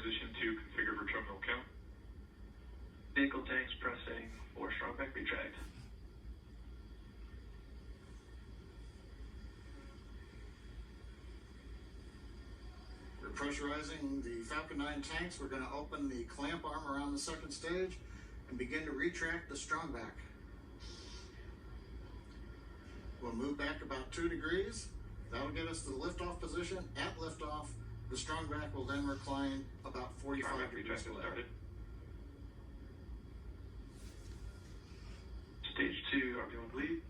transition to configure for terminal count. Vehicle tanks pressing for strongback retract. We're pressurizing the Falcon 9 tanks. We're going to open the clamp arm around the second stage and begin to retract the strongback. We'll move back about 2 degrees. That'll get us to the liftoff position. At liftoff, the strongback will then recline about 45 Strongback degrees retract has away. started. Stage 2, RB1 bleed.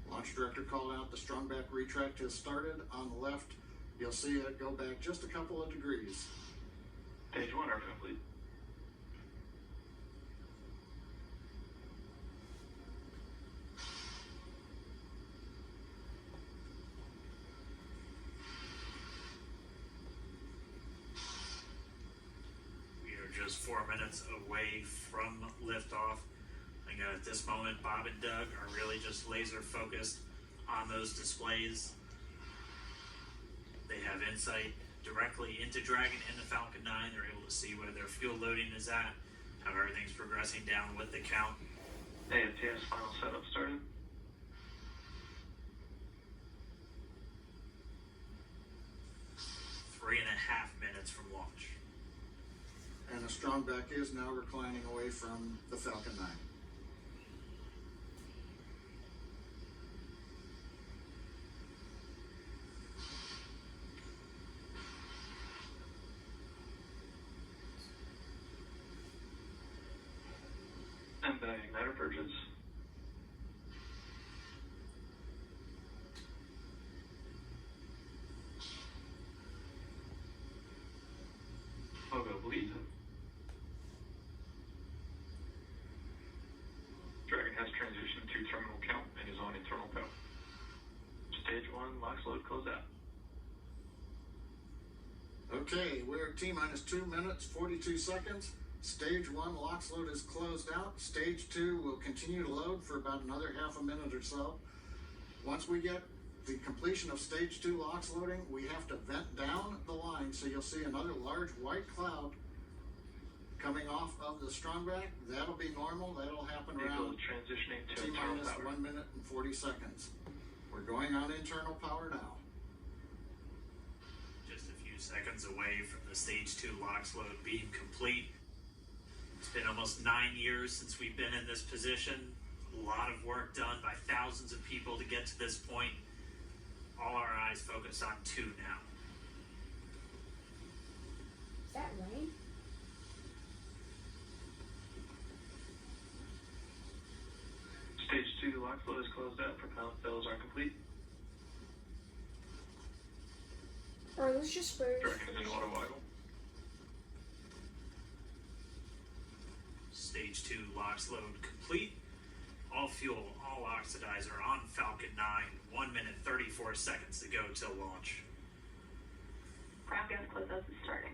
Launch director called out the strongback retract has started. On the left, you'll see it go back just a couple of degrees. Stage 1, RB1 bleed. We are just 4 minutes away from liftoff. I know at this moment, Bob and Doug are really just laser focused on those displays. They have insight directly into Dragon and the Falcon 9. They're able to see where their fuel loading is at, how everything's progressing down with the count. AFTS final setup started. Three and a half minutes from launch. And the strongback is now reclining away from the Falcon 9. And the igniter purges. Logo bleed. Dragon has transitioned to terminal count and is on internal power. Stage 1, LOX load closed out. Okay, we're at T-minus 2 minutes, 42 seconds. Stage 1 LOX load is closed out. Stage 2 will continue to load for about another half a minute or so. Once we get the completion of Stage 2 LOX loading, we have to vent down the line, so you'll see another large white cloud coming off of the strongback. That'll be normal. That'll happen Vehicle around transitioning to internal T-minus power. 1 minute and 40 seconds. We're going on internal power now. Just a few seconds away from the Stage 2 LOX load being complete. It's been almost 9 years since we've been in this position. A lot of work done by thousands of people to get to this point. All our eyes focus on 2 now. Is that rain? Stage 2 LOX load is closed out. Propellant fills are complete. Or let's just first. Dragon is in auto idle. Stage 2 LOX load complete. All fuel, all oxidizer on Falcon 9. 1 minute 34 seconds to go till launch. Ground gas closeout is starting.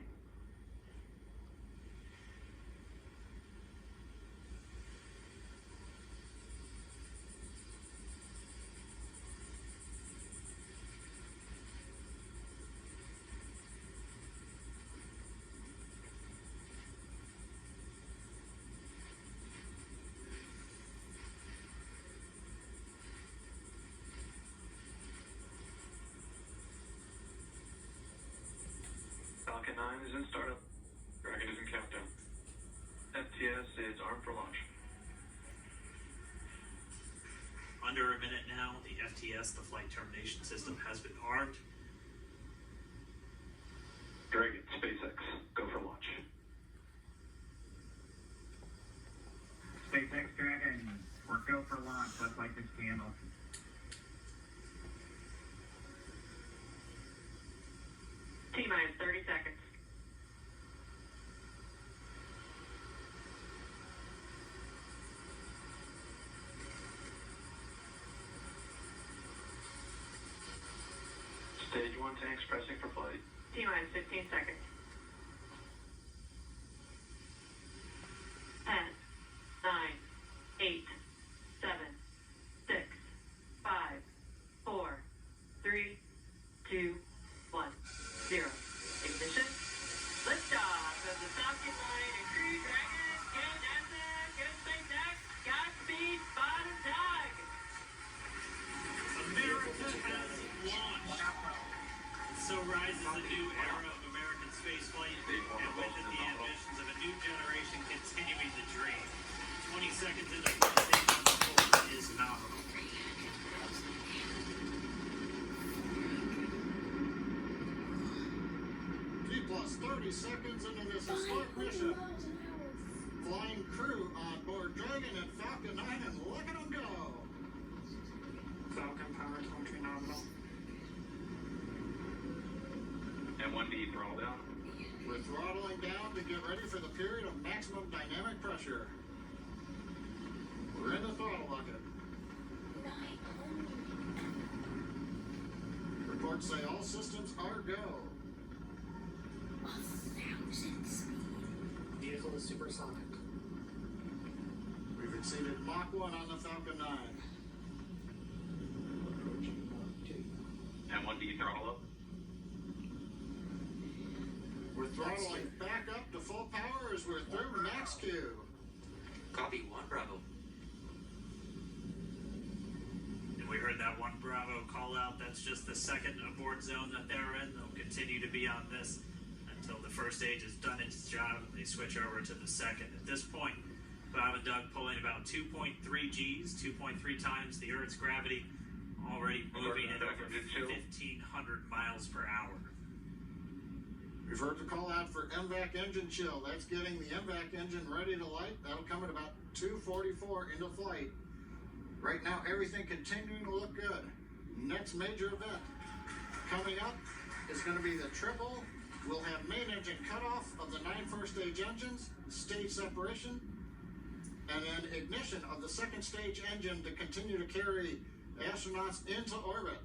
Falcon 9 is in startup. Dragon is in countdown. FTS is armed for launch. Under a minute now, the FTS, the flight termination system, has been armed. Dragon, SpaceX, go for launch. SpaceX Dragon, we're go for launch. Let's light this candle. T-minus 30 seconds. Stage 1 tanks pressing for flight. T-minus 15 seconds. 10, 9, 8, 7, 6, 5, 4, 3, 2, 1, 0. Ignition. So rises a new era of American spaceflight, and with it the ambitions of a new generation continuing the dream. 20 seconds into the first stage on the floor is nominal. T plus 30 seconds into this historic mission. Flying crew on board Dragon and Falcon 9, and look at them go. Falcon power telemetry nominal. M1D throttle down. We're throttling down to get ready for the period of maximum dynamic pressure. We're in the throttle bucket. Reports say all systems are go. Vehicle is supersonic. We've exceeded Mach 1 on the Falcon 9. M1D throttle up. We're throttling back up to full power as we're through max Q. Copy 1 Bravo. And we heard that 1 Bravo call out. That's just the second abort zone that they're in. They'll continue to be on this until the first stage has done its job. They switch over to the second. At this point, Bob and Doug pulling about 2.3 Gs, 2.3 times the Earth's gravity, already moving at over 1,500 miles per hour. We've heard the call out for MVAC engine chill. That's getting the MVAC engine ready to light. That'll come at about 2:44 into flight. Right now, everything continuing to look good. Next major event coming up is going to be the triple. We'll have main engine cutoff of the 9 first stage engines, stage separation, and then ignition of the second stage engine to continue to carry astronauts into orbit.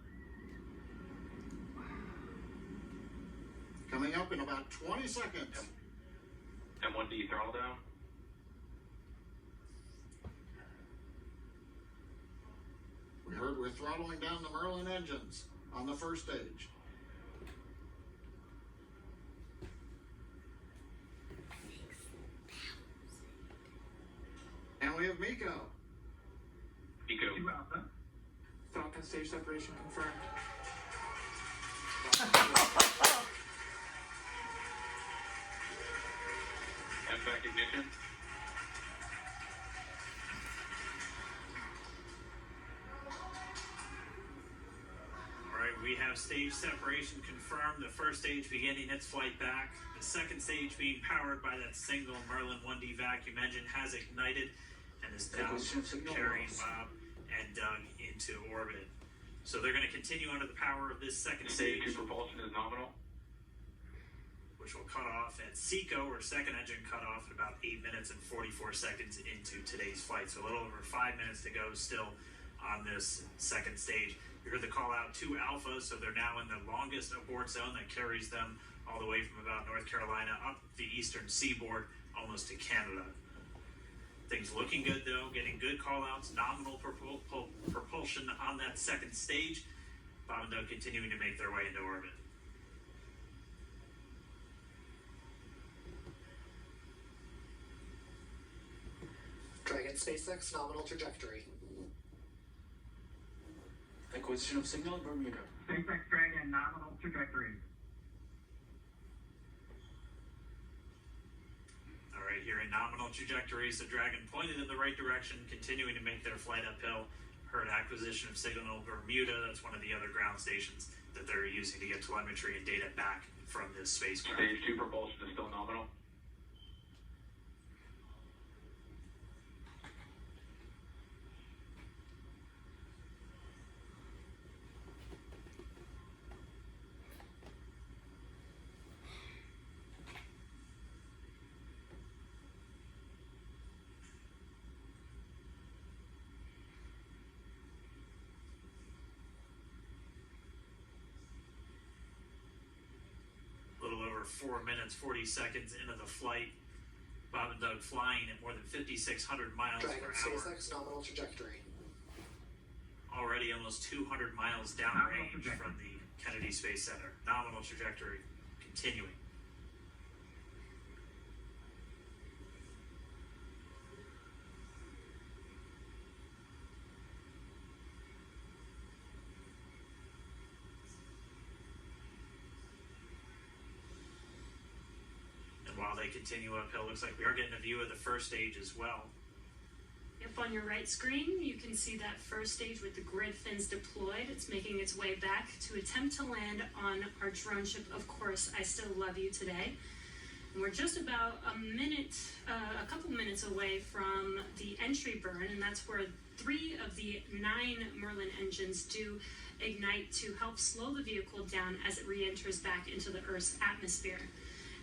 Coming up in about 20 seconds. M1D throttle down. We heard we're throttling down the Merlin engines on the first stage. And we have Miko. Eco. 2 Alpha. Falcon stage separation confirmed. MVAC ignition. All right, we have stage separation confirmed. The first stage beginning its flight back. The second stage being powered by that single Merlin 1D vacuum engine has ignited and is now carrying Bob and Doug into orbit. So they're going to continue under the power of this second Stage stage, 2 propulsion is nominal. which will cut off at SECO, or second engine cut off, at about 8 minutes and 44 seconds into today's flight. So a little over 5 minutes to go still on this second stage. You heard the call out to Alpha, so they're now in the longest abort zone that carries them all the way from about North Carolina up the eastern seaboard, almost to Canada. Things looking good though, getting good call outs, nominal propulsion on that second stage. Bob and Doug continuing to make their way into orbit. Dragon SpaceX nominal trajectory. Acquisition of signal Bermuda. SpaceX Dragon nominal trajectory. All right, here in nominal trajectories, the Dragon pointed in the right direction, continuing to make their flight uphill. Heard acquisition of signal Bermuda. That's one of the other ground stations that they're using to get telemetry and data back from this spacecraft. Stage 2 propulsion is still nominal. A little over 4 minutes, 40 seconds into the flight. Bob and Doug flying at more than 5,600 miles Dragon per hour. SpaceX nominal trajectory. Already almost 200 miles downrange from the Kennedy Space Center. Nominal trajectory continuing. while they continue uphill. Looks like we are getting a view of the first stage as well. Up on your right screen, you can see that first stage with the grid fins deployed. It's making its way back to attempt to land on our drone ship, Of Course I Still Love You Today. And we're just about a couple minutes away from the entry burn, and that's where 3 of the 9 Merlin engines do ignite to help slow the vehicle down as it re-enters back into the Earth's atmosphere.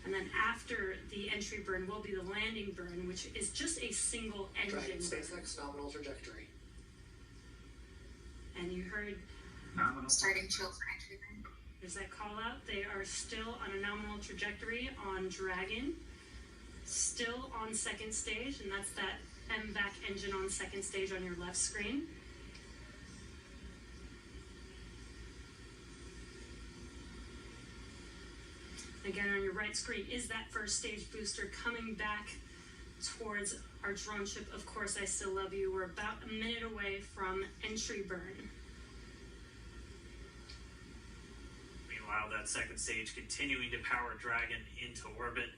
And then after the entry burn will be the landing burn, which is just a single engine Dragon burn. SpaceX nominal trajectory. And you heard Nominal. Starting chill for entry burn. there's that call out. They are still on a nominal trajectory on Dragon, still on second stage, and that's that MVAC engine on second stage on your left screen. Again, on your right screen is that first stage booster coming back towards our drone ship, Of Course I Still Love You. We're about a minute away from entry burn. Meanwhile, that second stage continuing to power Dragon into orbit.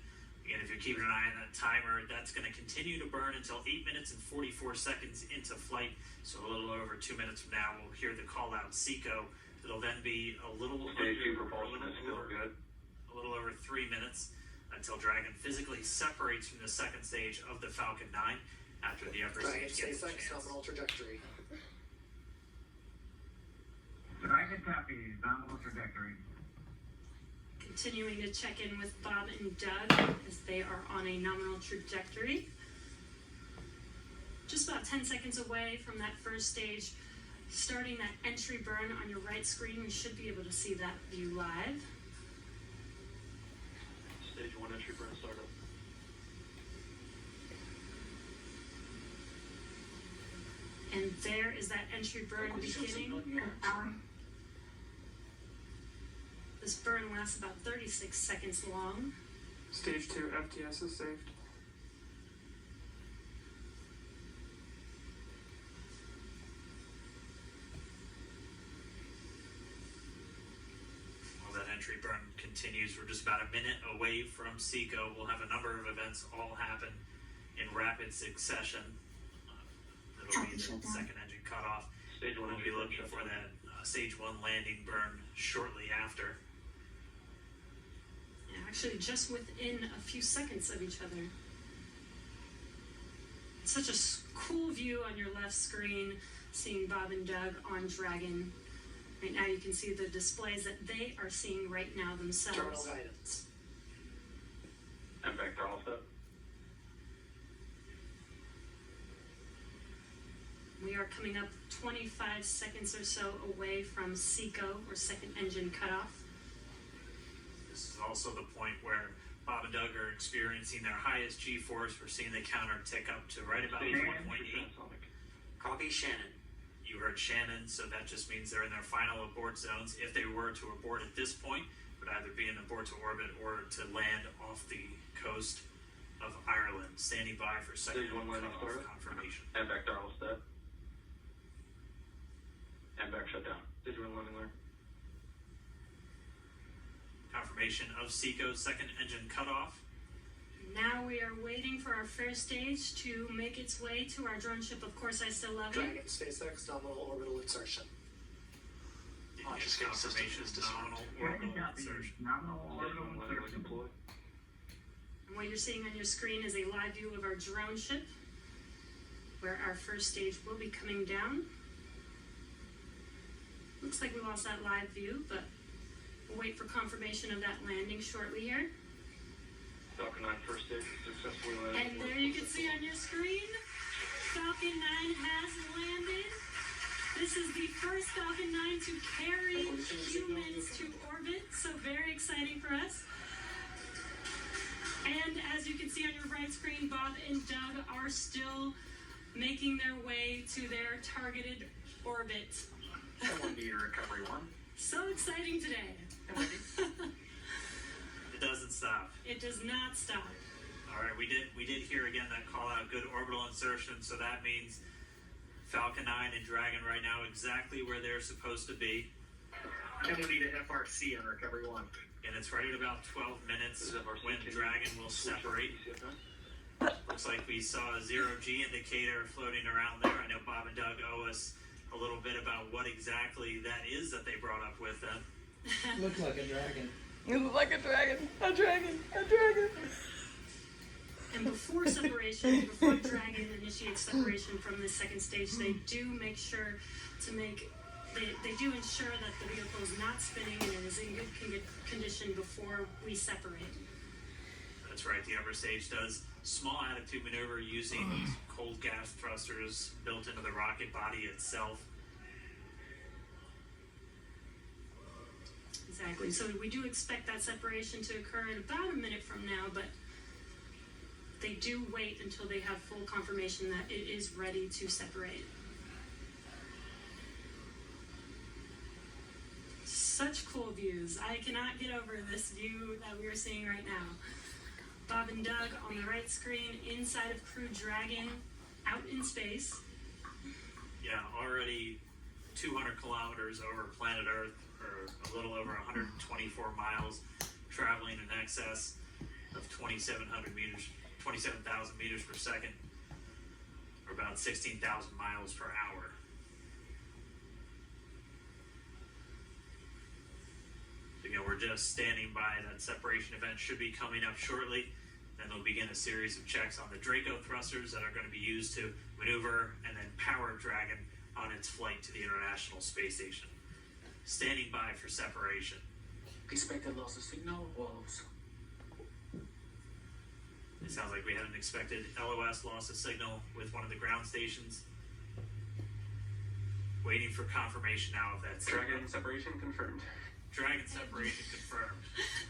Again, if you're keeping an eye on that timer, that's going to continue to burn until 8 minutes and 44 seconds into flight. So a little over 2 minutes from now, we'll hear the call out Seco. It'll then be a little Stage 2 under, propulsion is still good. a little over 3 minutes until Dragon physically separates from the second stage of the Falcon 9 after the upper Dragon stage gets a SpaceX chance. nominal trajectory. Dragon copy, nominal trajectory. Continuing to check in with Bob and Doug as they are on a nominal trajectory. Just about 10 seconds away from that first stage, starting that entry burn on your right screen. We should be able to see that view live. Stage 1 entry burn startup. And there is that entry burn beginning. This burn lasts about 36 seconds long. Stage 2 FTS is saved. While that entry burn continues, we're just about a minute away from Seco. We'll have a number of events all happen in rapid succession. It'll be the second engine cutoff. Stage 1 We'll be looking for that stage 1 landing burn shortly after. Yeah, actually, just within a few seconds of each other. It's such a cool view on your left screen, seeing Bob and Doug on Dragon. Right now, you can see the displays that they are seeing right now Terminal themselves. guidance. And back throttle step. We are coming up 25 seconds or so away from Seco, or second engine cutoff. This is also the point where Bob and Doug are experiencing their highest G-force. We're seeing the counter tick up to right about Stage 1 1.8. transonic. Copy Shannon. You heard Shannon, so that just means they're in their final abort zones. If they were to abort at this point, it would either be an abort to orbit or to land off the coast of Ireland. Standing by for second Stage 1 landing cutoff started. confirmation. And back throttle step. And back shutdown. Stage 1 landing alert. Confirmation of Seco's second engine cutoff. Now we are waiting for our first stage to make its way to our drone ship, Of Course I Still Love You. Dragon SpaceX nominal orbital insertion. Launch Confirmation escape system is disarmed. nominal Dragon orbital copy, insertion. nominal Stage orbital 1 landing alert insertion. deployed. And what you're seeing on your screen is a live view of our drone ship, where our first stage will be coming down. Looks like we lost that live view, but we'll wait for confirmation of that landing shortly here. Falcon 9 first stage successfully landed. And there you can see on your screen, Falcon 9 has landed. This is the first Falcon 9 to carry humans to orbit, so very exciting for us. And as you can see on your right screen, Bob and Doug are still making their way to their targeted orbit. MYD to recovery 1. So exciting today. It doesn't stop. It does not stop. All right, we did hear again that call out, good orbital insertion. So that means Falcon 9 and Dragon right now exactly where they're supposed to be. MOD to FRC on recovery 1. And it's right at about 12 minutes This is MRC. when Can you Dragon will switch over separate. to PCFS? Looks like we saw a zero-G indicator floating around there. I know Bob and Doug owe us a little bit about what exactly that is that they brought up with them. Looked like a dragon. It looks like a dragon. A dragon. A dragon. And before separation, before Dragon initiates separation from the second stage, they do make sure to make, they do ensure that the vehicle is not spinning and it is in good condition before we separate. That's right, the upper stage does small attitude maneuver using cold gas thrusters built into the rocket body itself. Exactly. So we do expect that separation to occur in about a minute from now, but they do wait until they have full confirmation that it is ready to separate. Such cool views. I cannot get over this view that we are seeing right now. Bob and Doug on the right screen, inside of Crew Dragon, out in space. Yeah, already 200 kilometers over planet Earth, or a little over 124 miles, traveling in excess of 2,700 meters, 27,000 meters per second, or about 16,000 miles per hour. Again, we're just standing by. That separation event should be coming up shortly. Then they'll begin a series of checks on the Draco thrusters that are going to be used to maneuver and then power Dragon on its flight to the International Space Station. Standing by for separation. Expected loss of signal or loss? It sounds like we had an expected LOS, loss of signal, with one of the ground stations. Waiting for confirmation now if that's Dragon separation confirmed. Dragon separation confirmed.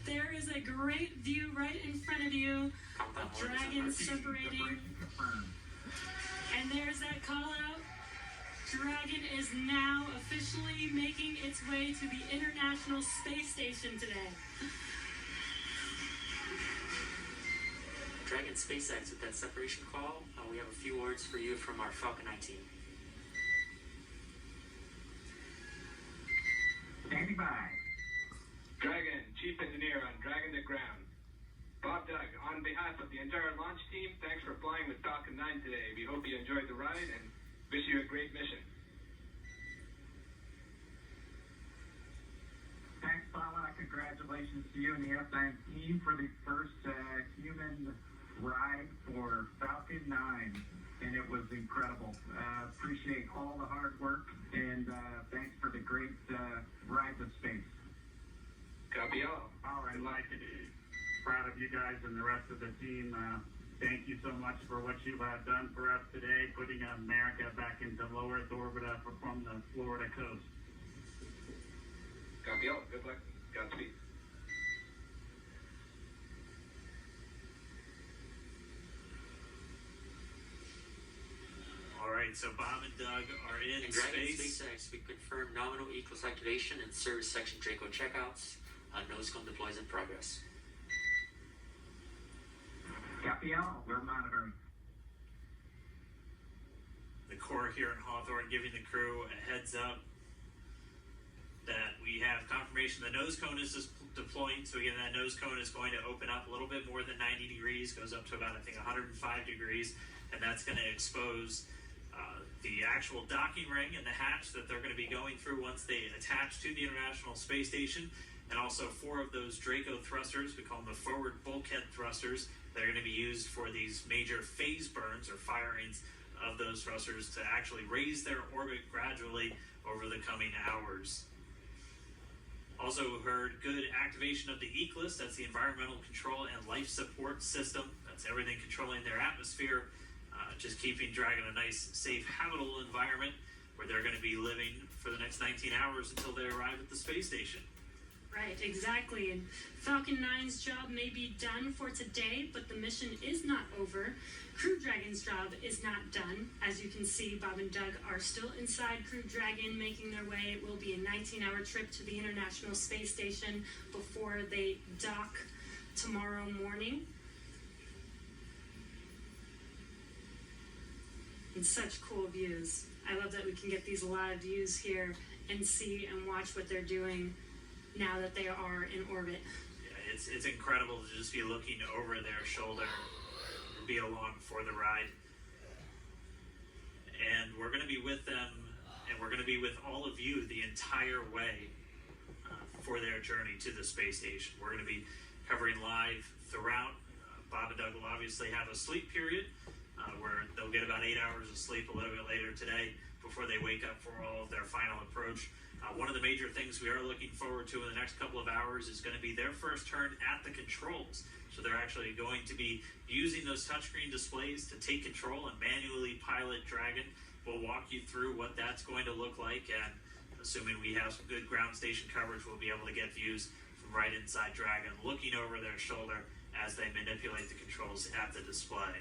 There is a great view right in front of you Countdown of one to Dragon separate. separating. And there's that call out. Dragon is now officially making its way to the International Space Station today. Dragon SpaceX with that separation call. We have a few words for you from our Falcon 9 team. Standing by. Dragon, Chief Engineer on Dragon to Ground. Bob Doug, on behalf of the entire launch team, thanks for flying with Falcon 9 today. We hope you enjoyed the ride and wish you a great mission. Thanks, Paula. Congratulations to you and the F9 team for the first human ride for Falcon 9. And it was incredible. Appreciate all the hard work and thanks for the great ride to space. Copy all. All right, like it. Proud of you guys and the rest of the team. Thank you so much for what you have done for us today, putting America back into low Earth orbit from the Florida coast. Copy all. Good luck. Godspeed. All right, so Bob and Doug are in And Dragon space. SpaceX, we confirm nominal equals activation and service section Draco checkouts. Nose cone deploys in progress. Copy all. We're monitoring. The Corps here in Hawthorne giving the crew a heads up that we have confirmation the nose cone is deploying. So again, that nose cone is going to open up a little bit more than 90 degrees, goes up to about, I think, 105 degrees, and that's going to expose the actual docking ring and the hatch that they're going to be going through once they attach to the International Space Station, and also 4 of those Draco thrusters, we call them the forward bulkhead thrusters, that are going to be used for these major phase burns or firings of those thrusters to actually raise their orbit gradually over the coming hours. Also heard good activation of the ECLSS, that's the Environmental Control and Life Support System. That's everything controlling their atmosphere, just keeping Dragon a nice, safe, habitable environment where they're going to be living for the next 19 hours until they arrive at the space station. Right, exactly. And Falcon 9's job may be done for today, but the mission is not over. Crew Dragon's job is not done. As you can see, Bob and Doug are still inside Crew Dragon, making their way. It will be a 19-hour trip to the International Space Station before they dock tomorrow morning. And such cool views. I love that we can get these live views here and see and watch what they're doing. now that they are in orbit. Yeah, it's incredible to just be looking over their shoulder and be along for the ride. And we're going to be with them, and we're going to be with all of you the entire way for their journey to the space station. We're going to be covering live throughout. Bob and Doug will obviously have a sleep period where they'll get about 8 hours of sleep a little bit later today before they wake up for all of their final approach. One of the major things we are looking forward to in the next couple of hours is going to be their first turn at the controls. So they're actually going to be using those touchscreen displays to take control and manually pilot Dragon. We'll walk you through what that's going to look like, and assuming we have some good ground station coverage, we'll be able to get views from right inside Dragon, looking over their shoulder as they manipulate the controls at the display.